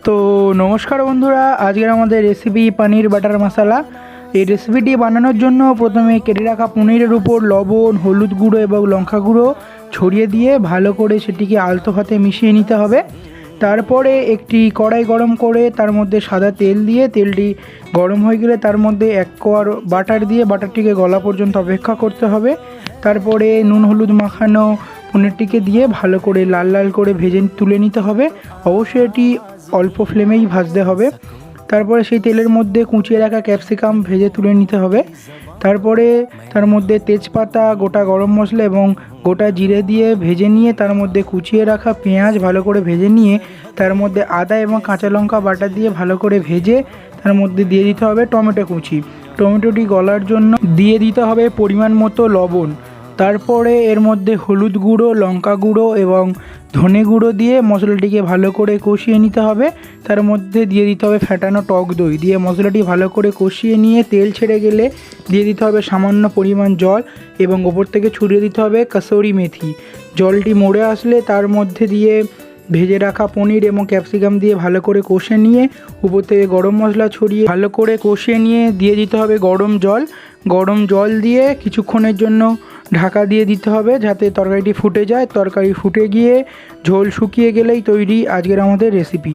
তো নমস্কার বন্ধুরা, আজকের আমাদের রেসিপি পনির বাটার মশলা। এই রেসিপিটি বানানোর জন্য প্রথমে কেটে রাখা পনিরের উপর লবণ, হলুদ গুঁড়ো এবং লঙ্কা গুঁড়ো ছড়িয়ে দিয়ে ভালো করে সেটিকে আলতো হাতে মিশিয়ে নিতে হবে। তারপরে একটি কড়াই গরম করে তার মধ্যে সাদা তেল দিয়ে তেলটি গরম হয়ে গেলে তার মধ্যে 1 কোয়া বাটার দিয়ে বাটারটিকে গলা পর্যন্ত অপেক্ষা করতে হবে। তারপরে নুন হলুদ মাখানো পনিরটিকে দিয়ে ভালো করে লাল লাল করে ভেজে তুলে নিতে হবে। অবশ্যই এটি অল্প ফ্লেমেই ভাজতে হবে। তারপরে সেই তেলের মধ্যে কুচিয়ে রাখা ক্যাপসিকাম ভেজে তুলে নিতে হবে। তারপরে তার মধ্যে তেজপাতা, গোটা গরম মশলা এবং গোটা জিরে দিয়ে ভেজে নিয়ে তার মধ্যে কুচিয়ে রাখা পেঁয়াজ ভালো করে ভেজে নিয়ে তার মধ্যে আদা এবং কাঁচা লঙ্কা বাটা দিয়ে ভালো করে ভেজে তার মধ্যে দিয়ে দিতে হবে টমেটো কুচি। টমেটোটি গলার জন্য দিয়ে দিতে হবে পরিমাণ মতো লবণ। তারপরে এর মধ্যে হলুদ গুঁড়ো, লঙ্কা গুঁড়ো এবং ধনে গুঁড়ো দিয়ে মশলাটিকে ভালো করে কষিয়ে নিতে হবে। তার মধ্যে দিয়ে দিতে হবে ফ্যাটানো টক দই দিয়ে মশলাটি ভালো করে কষিয়ে নিয়ে তেল ছেড়ে গেলে দিয়ে দিতে হবে সামান্য পরিমাণ জল এবং ওপর থেকে ছড়িয়ে দিতে হবে কাসুরি মেথি। জলটি মরে আসলে তার মধ্যে দিয়ে ভেজে রাখা পনির এবং ক্যাপসিকাম দিয়ে ভালো করে কষে নিয়ে উপর থেকে গরম মশলা ছড়িয়ে ভালো করে কষিয়ে নিয়ে দিয়ে দিতে হবে গরম জল। গরম জল দিয়ে কিছুক্ষণের জন্য ঢাকা দিয়ে দিতে হবে যাতে তরকারিটি ফুটে যায়। তরকারি ফুটে গিয়ে ঝোল শুকিয়ে গেলেই তৈরি আজকের আমাদের রেসিপি।